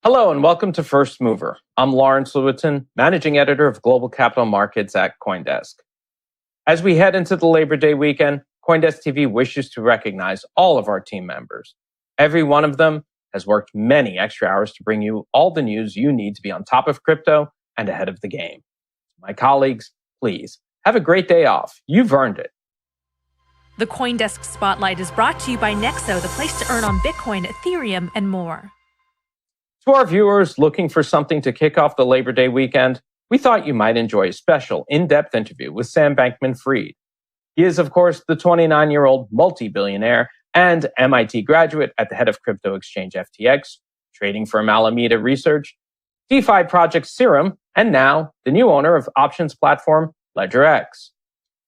Hello and welcome to First Mover. I'm Lawrence Lewitton, Managing Editor of Global Capital Markets at CoinDesk. As we head into the Labor Day weekend, CoinDesk TV wishes to recognize all of our team members. Every one of them has worked many extra hours to bring you all the news you need to be on top of crypto and ahead of the game. My colleagues, please have a great day off. You've earned it. The CoinDesk Spotlight is brought to you by Nexo, the place to earn on Bitcoin, Ethereum, and more. To our viewers looking for something to kick off the Labor Day weekend, we thought you might enjoy a special, in-depth interview with Sam Bankman-Fried. He is, of course, the 29-year-old multi-billionaire and MIT graduate at the head of crypto exchange FTX, trading firm Alameda Research, DeFi project Serum, and now the new owner of options platform LedgerX.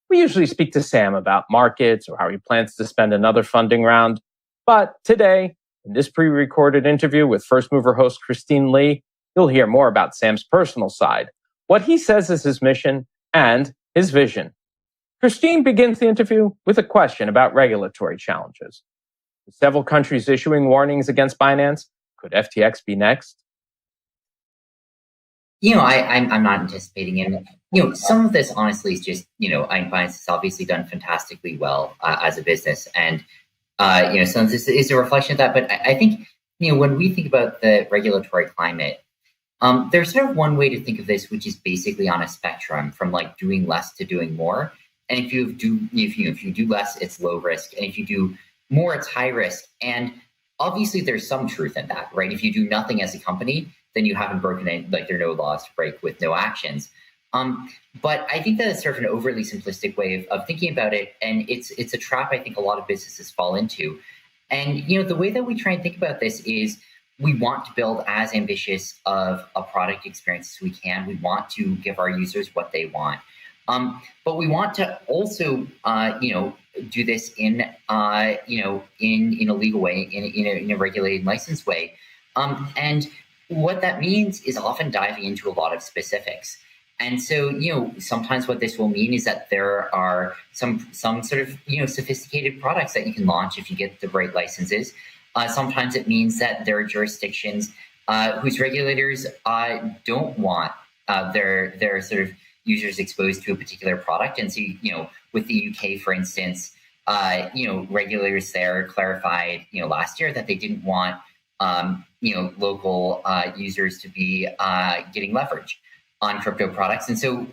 We usually speak to Sam about markets or how he plans to spend another funding round, but today, in this pre-recorded interview with First Mover host Christine Lee, you'll hear more about Sam's personal side, what he says is his mission, and his vision. Christine begins the interview with a question about regulatory challenges. With several countries issuing warnings against Binance, could FTX be next? I'm not anticipating it. Some of this honestly is just, Binance has obviously done fantastically well as a business, and some of this is a reflection of that. But I think, when we think about the regulatory climate, there's sort of one way to think of this, which is basically on a spectrum from like doing less to doing more. And if you do less, it's low risk, and if you do more, it's high risk. And obviously, there's some truth in that, right? If you do nothing as a company, then you haven't broken it. Like there are no laws to break with no actions. But I think that it's sort of an overly simplistic way of thinking about it. And it's a trap I think a lot of businesses fall into. And, the way that we try and think about this is we want to build as ambitious of a product experience as we can. We want to give our users what they want. But we want to also, do this in a legal way, in a regulated licensed way. And what that means is often diving into a lot of specifics. And so, sometimes what this will mean is that there are some sort of, sophisticated products that you can launch if you get the right licenses. Sometimes it means that there are jurisdictions whose regulators don't want their sort of users exposed to a particular product. And so, with the UK, for instance, regulators there clarified, last year that they didn't want, local users to be getting leverage on crypto products. And so,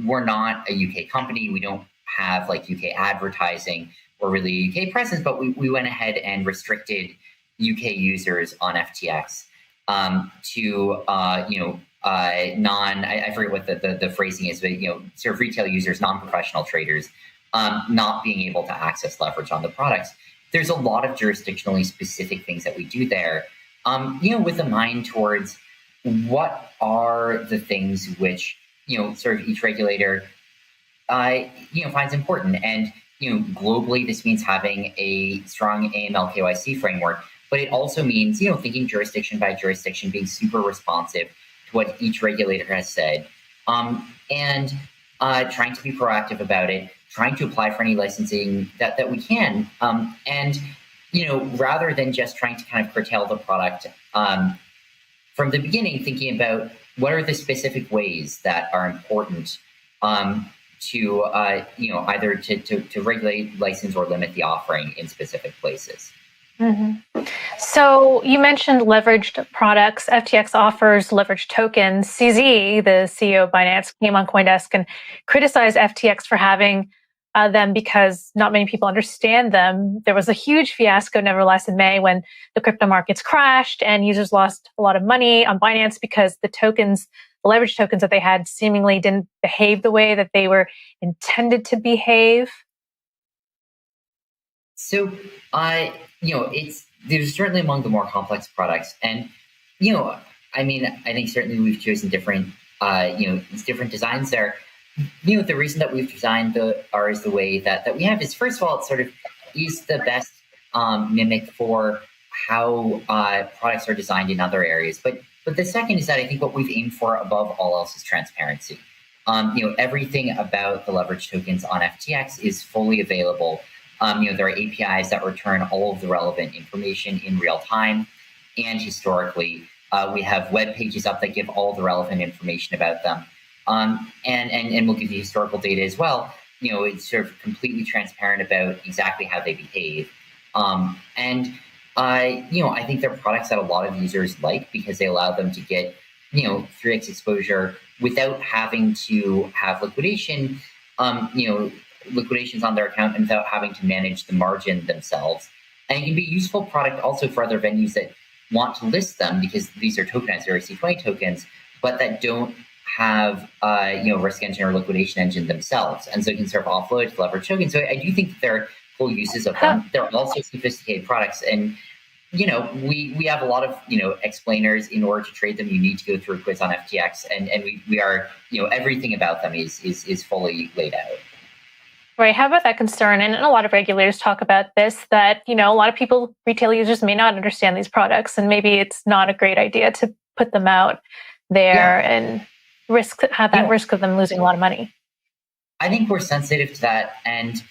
we're not a UK company. We don't have like UK advertising or really UK presence, but we went ahead and restricted UK users on FTX to, I forget what the phrasing is, but, sort of retail users, non-professional traders, not being able to access leverage on the products. There's a lot of jurisdictionally specific things that we do there, with a mind towards what are the things which, sort of each regulator, finds important. And, globally, this means having a strong AML KYC framework, but it also means, thinking jurisdiction by jurisdiction, being super responsive to what each regulator has said, and trying to be proactive about it, trying to apply for any licensing that we can. And, rather than just trying to kind of curtail the product, from the beginning, thinking about what are the specific ways that are important to either to regulate, license, or limit the offering in specific places. Mm-hmm. So you mentioned leveraged products. FTX offers leveraged tokens. CZ, the CEO of Binance, came on CoinDesk and criticized FTX for having them because not many people understand them. There was a huge fiasco, nevertheless, in May when the crypto markets crashed and users lost a lot of money on Binance because the tokens, the leverage tokens that they had seemingly didn't behave the way that they were intended to behave. So, there's certainly among the more complex products. And, I think certainly we've chosen different, different designs there. The reason that we've designed ours the way that we have is, first of all, it sort of is the best mimic for how products are designed in other areas. But the second is that I think what we've aimed for above all else is transparency. Everything about the leverage tokens on FTX is fully available. There are APIs that return all of the relevant information in real time. And historically, We have web pages up that give all the relevant information about them. And we'll give you historical data as well. It's sort of completely transparent about exactly how they behave. I think they're products that a lot of users like because they allow them to get, 3x exposure without having to have liquidation, liquidations on their account and without having to manage the margin themselves. And it can be a useful product also for other venues that want to list them because these are tokenized, they're ERC20 tokens, but that don't have, risk engine or liquidation engine themselves. And so you can sort of offload to leverage tokens. So I do think that there are full uses of them. They're also sophisticated products. And, we have a lot of, explainers. In order to trade them, you need to go through a quiz on FTX. And we are, everything about them is fully laid out. Right. How about that concern? And a lot of regulators talk about this, that, a lot of people, retail users may not understand these products, and maybe it's not a great idea to put them out there and have that risk of them losing a lot of money. I think we're sensitive to that. And,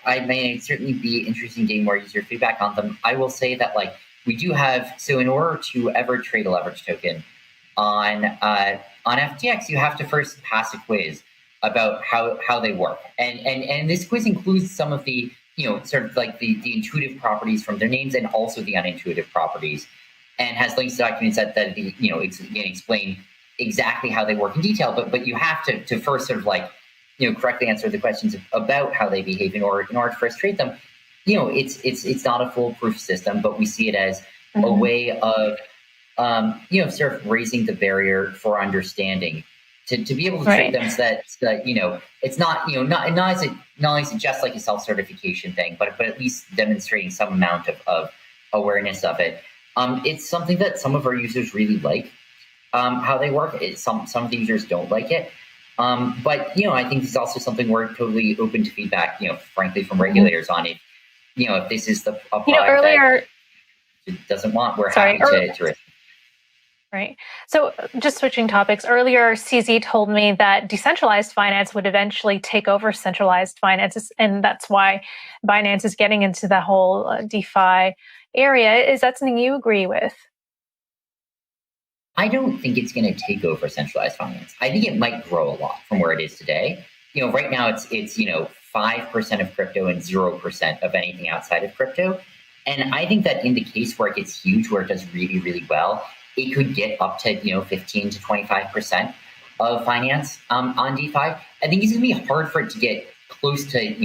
I may certainly be interested in getting more user feedback on them. I will say that, we do have, so in order to ever trade a leverage token on FTX, you have to first pass a quiz about how they work. And this quiz includes some of the, sort of like the intuitive properties from their names and also the unintuitive properties, and has links to documents that explain exactly how they work in detail. But you have to first sort of correctly answer the questions about how they behave in order to first trade them. It's not a foolproof system, but we see it as a way of, sort of raising the barrier for understanding to be able to trade them so that it's not, not only is it just like a self-certification thing, but at least demonstrating some amount of awareness of it. It's something that some of our users really like, how they work. Some of the users don't like it. But I think it's also something we're totally open to feedback, frankly, from regulators on it. If this is a product earlier, that it doesn't want, we're happy to risk. Right. So just switching topics, earlier CZ told me that decentralized finance would eventually take over centralized finances, and that's why Binance is getting into the whole DeFi area. Is that something you agree with? I don't think it's going to take over centralized finance. I think it might grow a lot from where it is today. Right now it's 5% of crypto and 0% of anything outside of crypto. And I think that in the case where it gets huge, where it does really, really well, it could get up to 15 to 25% of finance on DeFi. I think it's going to be hard for it to get close to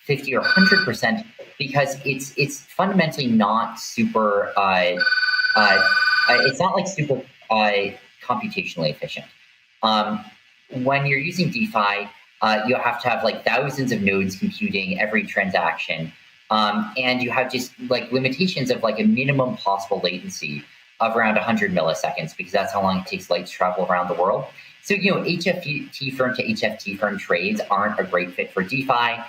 50 or 100% because it's fundamentally not super. It's not super computationally efficient. When you're using DeFi, you have to have thousands of nodes computing every transaction, and you have just limitations of a minimum possible latency of around 100 milliseconds, because that's how long it takes light to travel around the world. So, HFT firm to HFT firm trades aren't a great fit for DeFi.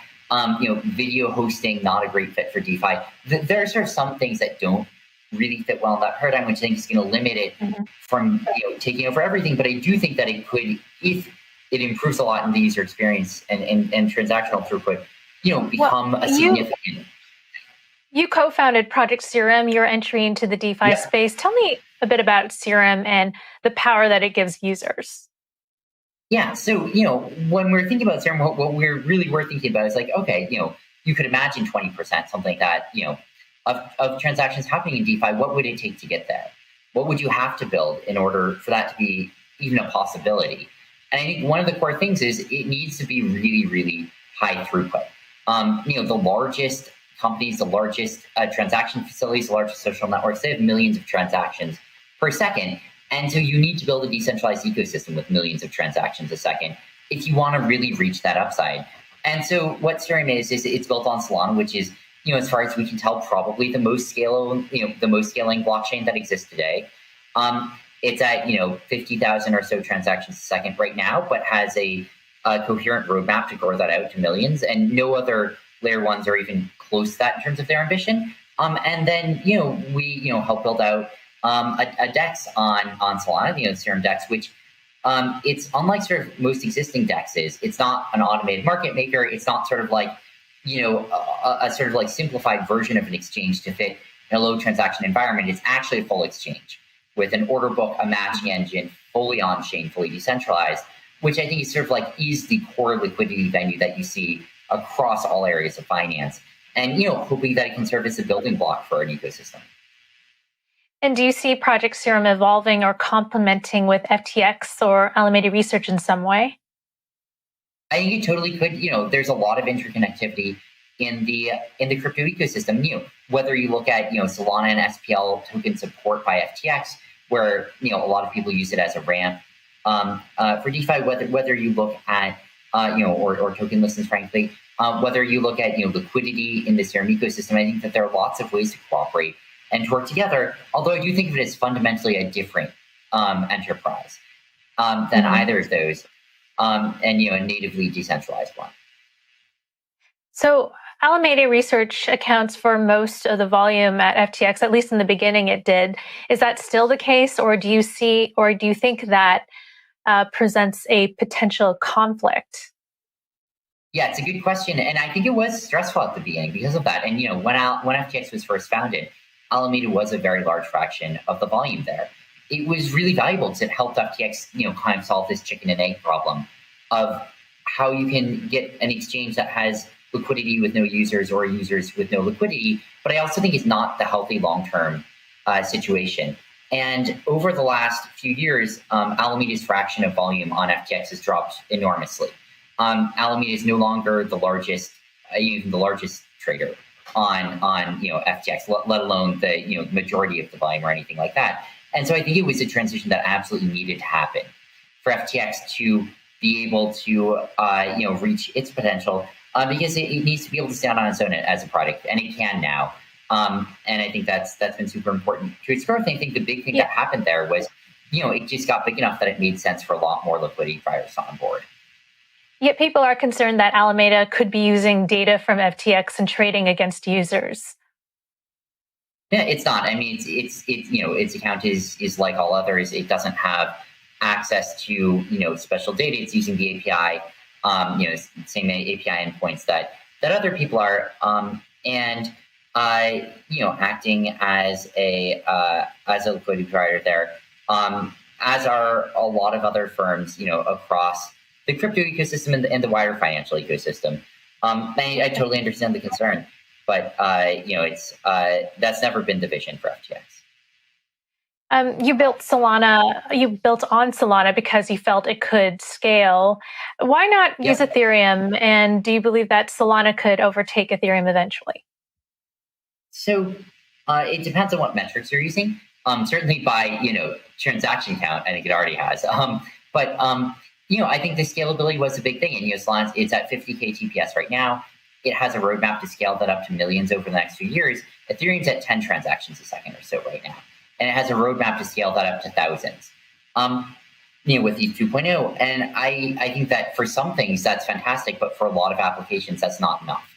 Video hosting, not a great fit for DeFi. There are sort of some things that don't really fit well in that paradigm, which I think is going to limit it from taking over everything. But I do think that it could, if it improves a lot in the user experience and transactional throughput, become a significant. You co-founded Project Serum, your entry into the DeFi space. Tell me a bit about Serum and the power that it gives users. Yeah, so, when we're thinking about Serum, what we're thinking about is okay, you could imagine 20%, something like that, of transactions happening in DeFi. What would it take to get there? What would you have to build in order for that to be even a possibility? And I think one of the core things is it needs to be really, really high throughput. The largest companies, the largest transaction facilities, the largest social networks, they have millions of transactions per second. And so you need to build a decentralized ecosystem with millions of transactions a second if you want to really reach that upside. And so what Serum is it's built on Solana, which is, as far as we can tell, probably the most scaling blockchain that exists today. It's at 50,000 or so transactions a second right now, but has a coherent roadmap to grow that out to millions. And no other layer ones are even close to that in terms of their ambition. And then we help build out a DEX on Solana, Serum DEX, which it's unlike sort of most existing DEXs. It's not an automated market maker. It's not sort of a sort of simplified version of an exchange to fit in a low transaction environment, it's actually a full exchange with an order book, a matching engine, fully on-chain, fully decentralized, which I think is sort of like is the core liquidity venue that you see across all areas of finance. And, hoping that it can serve as a building block for an ecosystem. And do you see Project Serum evolving or complementing with FTX or Alameda Research in some way? I think it totally could. There's a lot of interconnectivity in the crypto ecosystem. Whether you look at Solana and SPL token support by FTX, where a lot of people use it as a ramp for DeFi. Whether you look at or token listens, frankly, whether you look at liquidity in the Serum ecosystem, I think that there are lots of ways to cooperate and to work together. Although I do think of it as fundamentally a different enterprise than either of those, and a natively decentralized one. So Alameda Research accounts for most of the volume at FTX, at least in the beginning it did. Is that still the case, or do you think that presents a potential conflict? Yeah, it's a good question, and I think it was stressful at the beginning because of that. And when FTX was first founded, Alameda was a very large fraction of the volume there. It was really valuable because it helped FTX, kind of solve this chicken and egg problem of how you can get an exchange that has liquidity with no users or users with no liquidity. But I also think it's not the healthy long-term situation. And over the last few years, Alameda's fraction of volume on FTX has dropped enormously. Alameda is no longer the largest, even the largest trader on FTX, let alone the majority of the volume or anything like that. And so I think it was a transition that absolutely needed to happen for FTX to be able to reach its potential because it needs to be able to stand on its own as a product, and it can now. And I think that's been super important to its growth. I think the big thing that happened there was it just got big enough that it made sense for a lot more liquidity providers on board. Yet people are concerned that Alameda could be using data from FTX and trading against users. Yeah, it's not. I mean, its account is like all others. It doesn't have access to special data. It's using the API, same API endpoints that other people are, and acting as a liquidity provider there, as are a lot of other firms, across the crypto ecosystem and the wider financial ecosystem. I totally understand the concern, but it's that's never been the vision for FTX. You built on Solana because you felt it could scale. Why not use Ethereum? And do you believe that Solana could overtake Ethereum eventually? So it depends on what metrics you're using. Certainly by transaction count, I think it already has. But I think the scalability was a big thing. And Solana, it's at 50K TPS right now. It has a roadmap to scale that up to millions over the next few years. Ethereum's at 10 transactions a second or so right now. And it has a roadmap to scale that up to thousands, with ETH 2.0. And I think that for some things, that's fantastic. But for a lot of applications, that's not enough.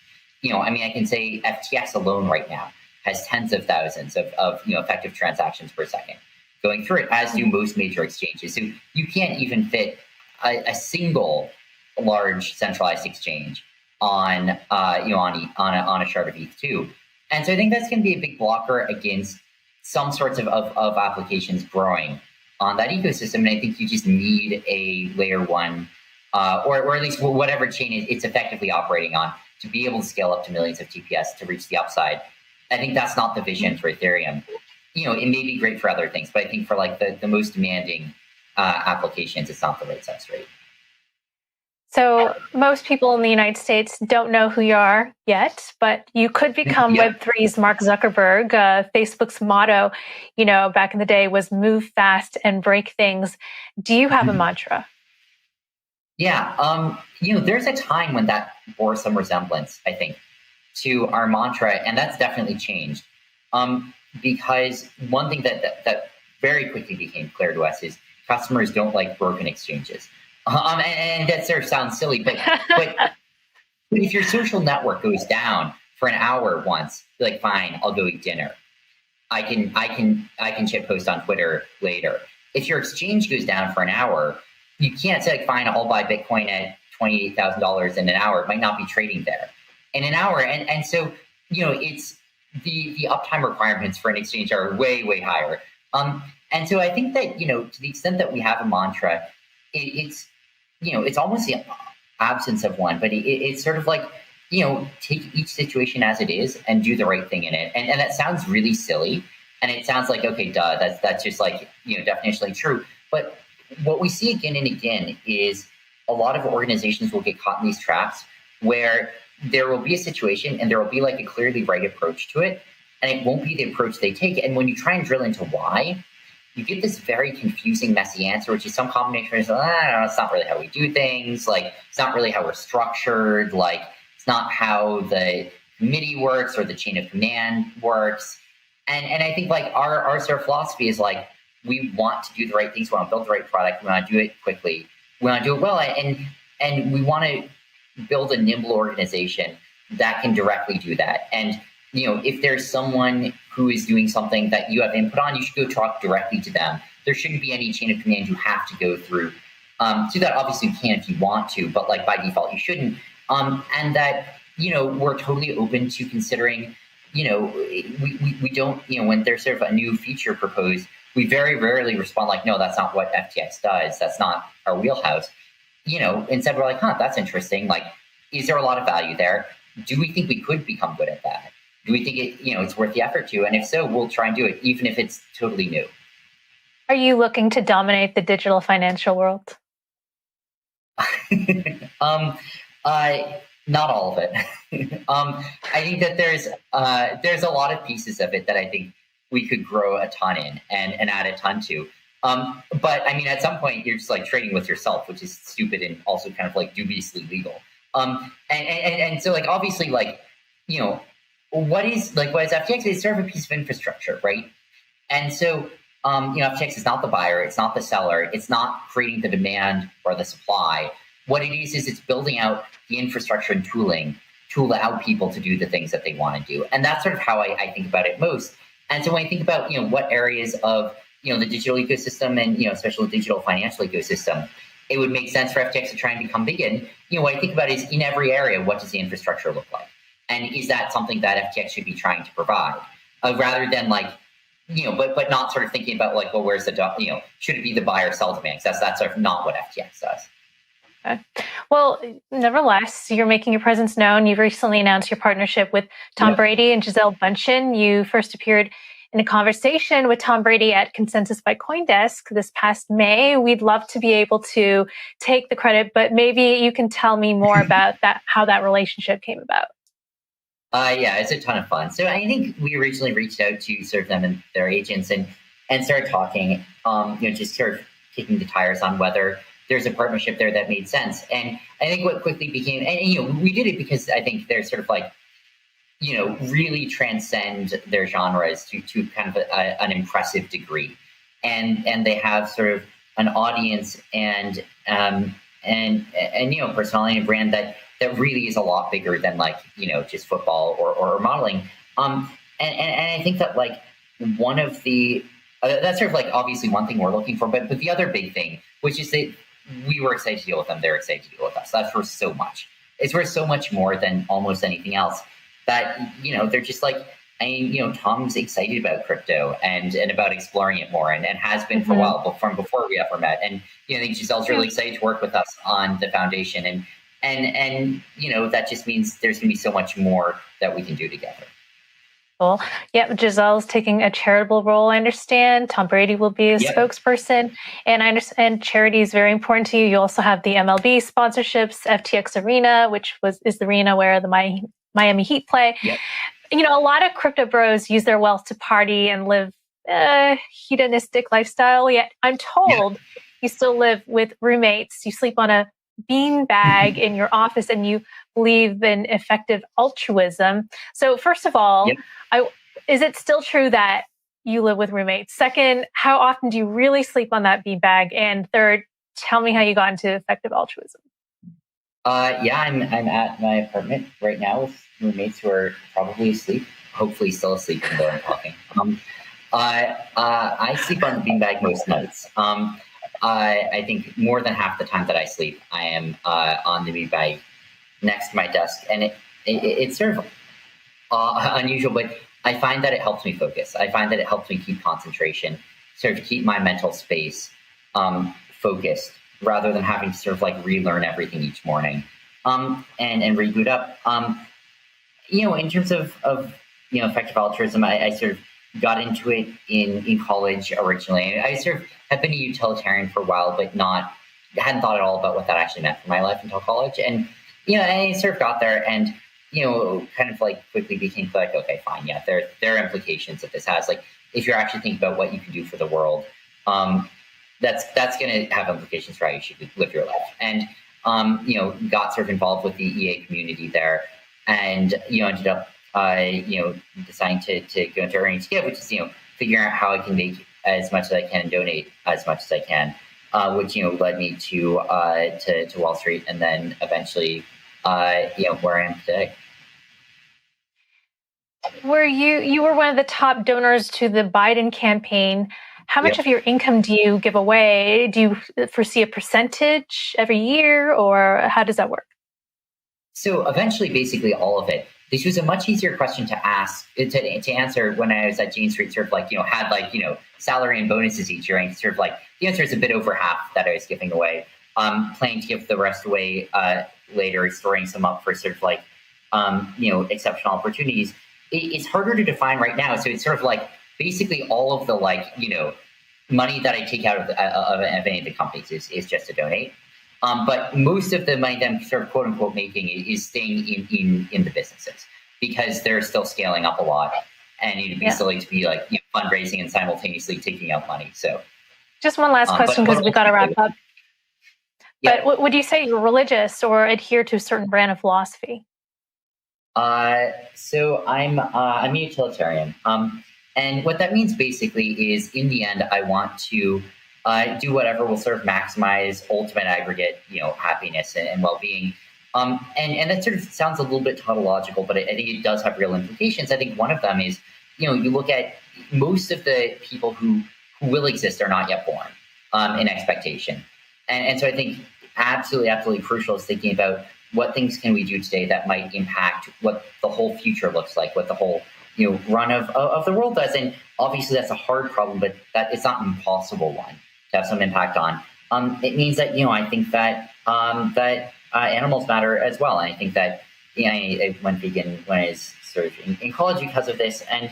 I can say FTX alone right now has tens of thousands of effective transactions per second going through it, as do most major exchanges. So you can't even fit a single large centralized exchange on a shard of ETH2. And so I think that's going to be a big blocker against some sorts of applications growing on that ecosystem. And I think you just need a layer one, or at least whatever chain it's effectively operating on, to be able to scale up to millions of TPS to reach the upside. I think that's not the vision for Ethereum. It may be great for other things, but I think for like the most demanding applications, it's not the right substrate. So most people in the United States don't know who you are yet, but you could become Web3's Mark Zuckerberg. Facebook's motto, back in the day was move fast and break things. Do you have a mantra? Yeah. There's a time when that bore some resemblance, I think, to our mantra, and that's definitely changed. Because one thing that very quickly became clear to us is customers don't like broken exchanges. And that sort of sounds silly, but if your social network goes down for an hour once, you're like, fine, I'll go eat dinner. I can shit post on Twitter later. If your exchange goes down for an hour, you can't say, like, fine, I'll buy Bitcoin at $28,000 in an hour. It might not be trading there in an hour. And so, it's the uptime requirements for an exchange are way, way higher. And so I think that, to the extent that we have a mantra, it's almost the absence of one, but it's sort of like, take each situation as it is and do the right thing in it. And that sounds really silly. And it sounds like, okay, duh, that's just like, definitionally true. But what we see again and again is a lot of organizations will get caught in these traps where there will be a situation and there will be like a clearly right approach to it. And it won't be the approach they take. And when you try and drill into why, you get this very confusing, messy answer, which is some combination of, it's not really how we do things. Like, it's not really how we're structured. Like, it's not how the committee works or the chain of command works. And I think like our sort of philosophy is like, we want to do the right things. We want to build the right product. We want to do it quickly. We want to do it well. And we want to build a nimble organization that can directly do that. And, if there's someone who is doing something that you have input on, you should go talk directly to them. There shouldn't be any chain of command you have to go through. Do that, obviously you can if you want to, but like by default, you shouldn't. And that, we're totally open to considering, we don't, when there's sort of a new feature proposed, we very rarely respond like, no, that's not what FTX does. That's not our wheelhouse. Instead we're like, that's interesting. Like, is there a lot of value there? Do we think we could become good at that? Do we think it's worth the effort to? And if so, we'll try and do it, even if it's totally new. Are you looking to dominate the digital financial world? Not all of it. I think that there's a lot of pieces of it that I think we could grow a ton in and add a ton to. But I mean, at some point you're just like trading with yourself, which is stupid and also kind of like dubiously legal. And so like, obviously, like, what is FTX? It's sort of a piece of infrastructure, right? And so, FTX is not the buyer, it's not the seller, it's not creating the demand or the supply. What it is it's building out the infrastructure and tooling to allow people to do the things that they want to do. And that's sort of how I think about it most. And so when I think about, what areas of, the digital ecosystem and, especially the digital financial ecosystem, it would make sense for FTX to try and become big in, what I think about is in every area, what does the infrastructure look like? And is that something that FTX should be trying to provide? Rather than like, but not sort of thinking about like, well, where's the, should it be the buy or sell demand? That's sort of not what FTX does. Okay. Well, nevertheless, you're making your presence known. You've recently announced your partnership with Tom Brady and Gisele Bündchen. You first appeared in a conversation with Tom Brady at Consensus by CoinDesk this past May. We'd love to be able to take the credit, but maybe you can tell me more about that, how that relationship came about. Yeah, it's a ton of fun. So I think we originally reached out to sort of them and their agents and started talking, just sort of kicking the tires on whether there's a partnership there that made sense. And I think what quickly became, and we did it because I think they're sort of like, really transcend their genres to kind of an impressive degree. And they have sort of an audience and personality and brand that really is a lot bigger than like, just football or modeling. And I think that like one of the, that's sort of like obviously one thing we're looking for, but the other big thing, which is that we were excited to deal with them, they're excited to deal with us. That's worth so much. It's worth so much more than almost anything else that, they're just like, Tom's excited about crypto and about exploring it more and has been for a while, but from before we ever met. And, I think Gisele's really excited to work with us on the foundation. And that just means there's going to be so much more that we can do together. Cool. Yep. Giselle's taking a charitable role, I understand. Tom Brady will be a spokesperson. And I understand charity is very important to you. You also have the MLB sponsorships, FTX Arena, which is the arena where the Miami Heat play. Yep. A lot of crypto bros use their wealth to party and live a hedonistic lifestyle. Yet I'm told you still live with roommates. You sleep on a bean bag in your office and you believe in effective altruism. So first of all, is it still true that you live with roommates? Second, how often do you really sleep on that bean bag? And third, tell me how you got into effective altruism. I'm at my apartment right now with roommates who are probably asleep, hopefully still asleep even though I'm talking. I sleep on the beanbag most nights. I think more than half the time that I sleep, I am on the beanbag next to my desk, and it's sort of unusual, but I find that it helps me focus. I find that it helps me keep concentration, sort of keep my mental space focused, rather than having to sort of like relearn everything each morning and reboot up. In terms of effective altruism, I sort of got into it in college originally. I sort of have been a utilitarian for a while, but hadn't thought at all about what that actually meant for my life until college. And I sort of got there, and kind of like quickly became like, okay, fine, yeah, there are implications that this has. Like, if you're actually thinking about what you can do for the world, that's going to have implications for how you should live your life. And got sort of involved with the EA community there, and ended up deciding to go into earnings to give, which is figuring out how I can make as much as I can and donate as much as I can, which led me to Wall Street, and then eventually where I am today. You were one of the top donors to the Biden campaign. How much of your income do you give away? Do you foresee a percentage every year, or how does that work? So eventually, basically all of it. This was a much easier question to answer when I was at Jane Street, sort of like, had like, salary and bonuses each year. And sort of like the answer is a bit over half that I was giving away. Planning to give the rest away later, storing some up for sort of like, exceptional opportunities. It's harder to define right now. So it's sort of like basically all of the like, money that I take out of any of the companies is just to donate. But most of the money that I'm sort of quote unquote making is staying in the businesses, because they're still scaling up a lot, and it'd be silly to be like fundraising and simultaneously taking out money. So just one last question, because we got to wrap up. Yeah. But would you say you're religious or adhere to a certain brand of philosophy? So I'm a utilitarian. And what that means basically is, in the end, I want to do whatever will sort of maximize ultimate aggregate, happiness and well-being. And that sort of sounds a little bit tautological, but I think it does have real implications. I think one of them is, you look at most of the people who will exist are not yet born in expectation. And so I think absolutely crucial is thinking about what things can we do today that might impact what the whole future looks like, what the whole run of the world does. And obviously that's a hard problem, but that it's not an impossible one to have some impact on. It means that, I think that animals matter as well. And I think that, I went vegan when I was sort of in college because of this. And,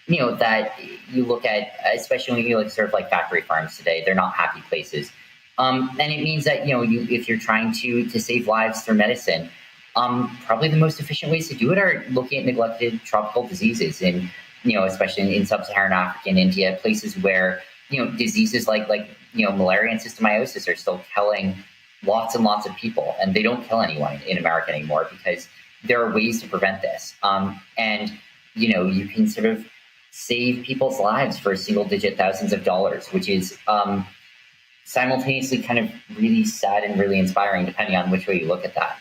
that you look at, especially when you look sort of like factory farms today, they're not happy places. And it means that, if you're trying to save lives through medicine, probably the most efficient ways to do it are looking at neglected tropical diseases in, especially in sub-Saharan Africa and India, places where, diseases like malaria and cystomyosis are still killing lots and lots of people, and they don't kill anyone in America anymore because there are ways to prevent this. And, you can sort of save people's lives for single-digit thousands of dollars, which is simultaneously kind of really sad and really inspiring, depending on which way you look at that.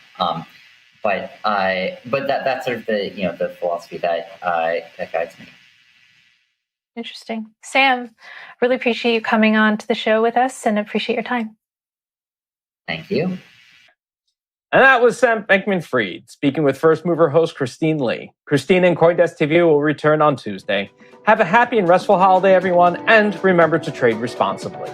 But that's sort of the philosophy that guides me. Interesting. Sam, really appreciate you coming on to the show with us, and appreciate your time. Thank you. And that was Sam Bankman-Fried, speaking with First Mover host Christine Lee. Christine and CoinDesk TV will return on Tuesday. Have a happy and restful holiday, everyone, and remember to trade responsibly.